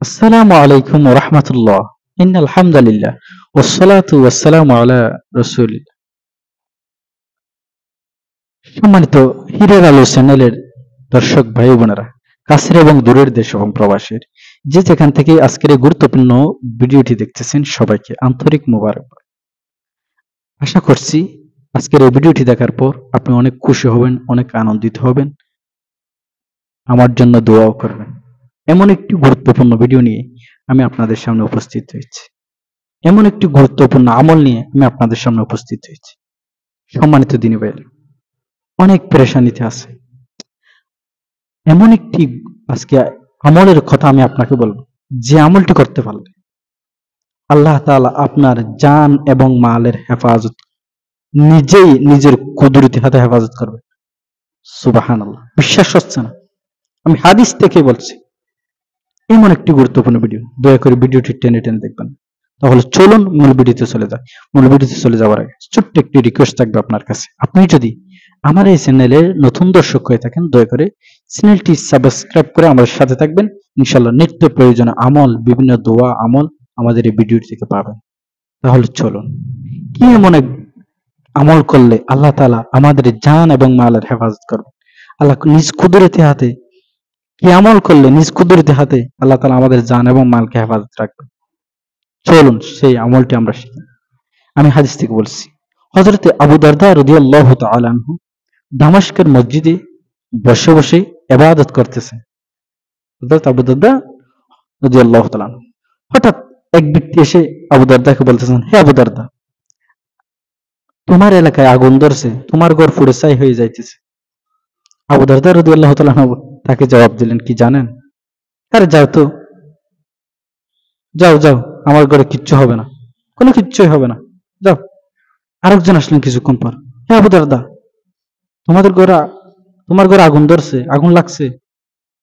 আসসালামু আলাইকুম ওয়া রাহমাতুল্লাহ। ইন্নাল হামদালিল্লাহ ওয়াসসালাতু ওয়াসসালামু আলা রাসূলিল্লাহ। সম্মানিত হীরের আলো চ্যানেলের দর্শক ভাই বোনেরা, কাছের এবং দূরের দেশ এবং প্রবাসের যে যেখান থেকে আজকের এই গুরুত্বপূর্ণ ভিডিওটি দেখতেছেন সবাইকে আন্তরিক মোবারকবাদ। আশা করছি আজকের এই ভিডিওটি দেখার পর আপনি অনেক খুশি হবেন, অনেক আনন্দিত হবেন, আমার জন্য দোয়াও করবেন। এমন একটি গুরুত্বপূর্ণ ভিডিও নিয়ে আমি আপনাদের সামনে উপস্থিত হয়েছি। এমন একটি গুরুত্বপূর্ণ আমল নিয়ে আমি আপনাদের সামনে উপস্থিত হয়েছি। সম্মানিত দিনী ভাইয়েরা, অনেক পেরেশানিতে আছে। এমন একটি আজকে আমলের কথা আমি আপনাকে বলবো, যে আমলটি করতে পারলে আল্লাহ তাআলা আপনার জান এবং মালের হেফাজত নিজেই নিজের কুদরতি হাতে হেফাজত করবে। সুবহানাল্লাহ। বিশ্বাস হচ্ছে না? আমি হাদিস থেকে বলছি। এমন একটি গুরুত্বপূর্ণ ভিডিও, দয়া করে ভিডিওটি টেনে টেনে দেখবেন। তাহলে চলুন মূল ভিডিওতে চলে যাই। মূল ভিডিওতে চলে যাওয়ার আগে ছোট্ট একটি রিকোয়েস্ট থাকবে আপনার কাছে। আপনি যদি আমার এই চ্যানেলের নতুন দর্শক হয়ে থাকেন, দয়া করে চ্যানেলটি সাবস্ক্রাইব করে আমাদের সাথে থাকবেন। ইনশাআল্লাহ নিত্য প্রয়োজনীয় আমল, বিভিন্ন দোয়া আমল আমাদের এই ভিডিওটি থেকে পাবেন। তাহলে চলুন, কি এমন এক আমল করলে আল্লাহ তাআলা আমাদের জান এবং মালের হেফাজত করবেন? আল্লাহ নিজ কুদরতি হাতে কি আমল করলে নিজ কুদরতি হাতে আল্লাহ তাআলা আমাদের জান এবং মালকে হেফাজত রাখবেন? চলুন সেই আমলটি আমরা শিখি। আমি হাদিস থেকে বলছি, হযরতে আবু দারদা রাদিয়াল্লাহু তাআলা আনহু দামেস্কের মসজিদে বসে বসে ইবাদত করতেছেন। হযরত আবু দারদা রাদিয়াল্লাহু তাআলা আনহু, হঠাৎ এক ব্যক্তি এসে আবু দারদাকে বলতেছেন, হে আবু দারদা, তোমার এলাকায় আগুন ধরছে, তোমার ঘর পুড়ে ছাই হয়ে যাইতেছে। আবু দারদা রাদিয়াল্লাহু তাআলা আনহু তাকে জবাব দিলেন, কি জানেন? আরে যাও তো, যাও যাও, আমার ঘরে কিচ্ছু হবে না, কোনো কিচ্ছুই হবে না, যাও। আরেকজন আসলেন কিছুক্ষণ পর, হে আবু দারদা, তোমাদের ঘরে তোমার ঘরে আগুন ধরছে, আগুন লাগছে,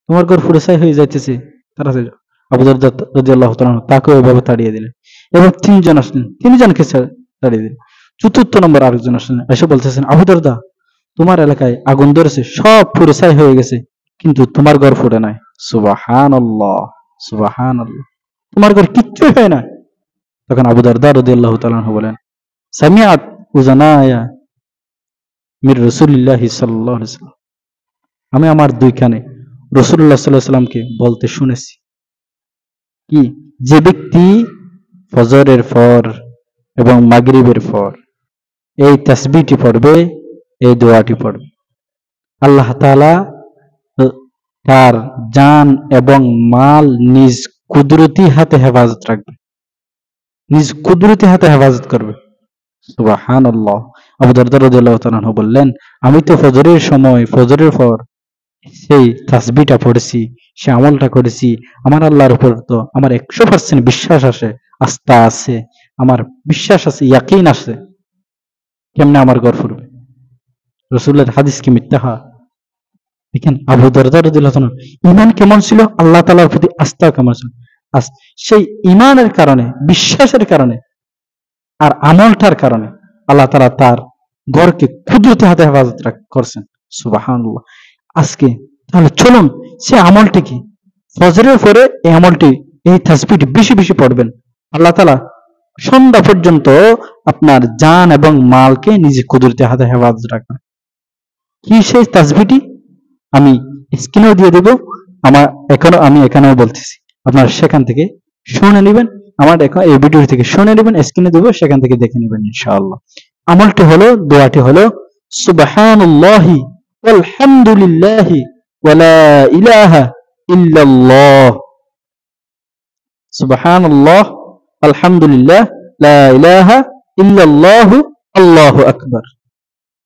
তোমার ঘর পুড়ে ছাই হয়ে যাইতেছে, তাড়াতাড়ি যাও। আবু দারদা রাদিয়াল্লাহু তাআলা আনহু তাকে ওইভাবে তাড়িয়ে দিলেন। এবং তিনজন আসলেন, তিনজনকে তাড়িয়ে দিলেন। চতুর্থ নম্বর আরেকজন আসলেন, এসে বলতেছেন, আবু দারদা, তোমার এলাকায় আগুন ধরেছে, সব পুড়ে ছাই হয়ে গেছে, কিন্তু তোমার ঘর পুড়ে নাই। সুবহানাল্লাহ, সুবহানাল্লাহ, তোমার ঘর কিচ্ছুই হয় না। তখন আবু দারদা রাদিয়াল্লাহু তাআলা আনহু বলেন, সামিআত উযানায়া মির রাসূলিল্লাহি সাল্লাল্লাহু আলাইহি ওয়াসাল্লাম, আমি আমার দুই কানে রাসূলুল্লাহ সাল্লাল্লাহু আলাইহি ওয়াসাল্লামকে বলতে শুনেছি, কি, যে ব্যক্তি ফজরের পর এবং মাগরিবের পর এই তাসবিহটি পড়বে, এই দোয়াটি পড়বে, আল্লাহ তাআলা তার জান এবং মাল নিজ কুদরতি হাতে হেফাজত রাখবে, নিজ কুদরতি হাতে হেফাজত করবে। সুবহানাল্লাহ। আবু দারদা রাদিয়াল্লাহু তাআলা আনহু বললেন, আমি তো ফজরের সময়, ফজরের পর সেই তাসবিহটা পড়েছি, সে আমলটা করেছি, আমার আল্লাহর উপর তো আমার 100% বিশ্বাস আছে, আস্থা আছে, আমার বিশ্বাস আছে, ইয়াকিন আছে, কেমনে আমার ঘর ফুরবে? রাসূলের হাদিস কি মিথ্যা হয়? দেখেন আবু দারদা রাদিয়াল্লাহু তাআলা ঈমান কেমন ছিল, আল্লাহ তাআলার প্রতি আস্থা কেমন ছিল। সেই ঈমানের কারণে, বিশ্বাসের কারণে আর আমলটার কারণে আল্লাহ তাআলা তার ঘরকে কুদরতি হাতে হেফাজত করছেন। সুবহানাল্লাহ। আজকে তাহলে চলুন সে আমলটি কি, ফজরের পরে এই আমলটি, এই তাসবিহটি বেশি বেশি পড়বেন। আল্লাহ তাআলা সন্ধ্যা পর্যন্ত আপনার জান এবং মালকে নিজে কুদরতি হাতে হেফাজত রাখবেন। কি সেই তাসবিহটি আমি স্ক্রিনেও দিয়ে দেব, আমি এখানেও বলতেছি, আপনারা সেখান থেকে শুনে নেবেন, আমার এখন এই ভিডিও থেকে শুনে নেবেন, স্ক্রিনে দেব, সেখান থেকে দেখে নেবেন ইনশাআল্লাহ। আমলটি হলো, দোয়াটি হলো, সুবহানাল্লাহি ওয়ালহামদুলিল্লাহি ওয়ালা ইলাহা ইল্লাল্লাহ, সুবহানাল্লাহ আলহামদুলিল্লাহ লা ইলাহা ইল্লাল্লাহু আল্লাহু আকবার,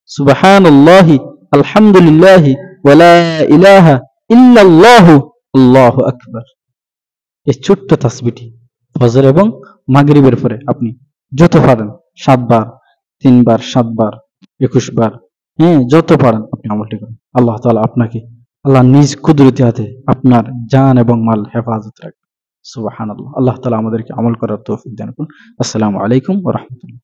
সুবহানাল্লাহি আলহামদুলিল্লাহি ওয়ালা ইলাহা ইল্লাল্লাহু আল্লাহু আকবার। এই ছোট্ট তাসবিহটি ফজর এবং মাগরিবের পরে আপনি যত পারেন, 7 বার, 3 বার, 7 বার, 21 বার, হ্যাঁ, যত পারেন আপনি আমলটি করেন। আল্লাহ তাআলা আপনাকে, আল্লাহ নিজ কুদরতি হাতে আপনার জান এবং মাল হেফাজত রাখবে। সুবহানাল্লাহ। আল্লাহ তাআলা আমাদেরকে আমল করার তৌফিক দান করুন। আসসালামু আলাইকুম ওয়া রাহমাতুল্লাহ।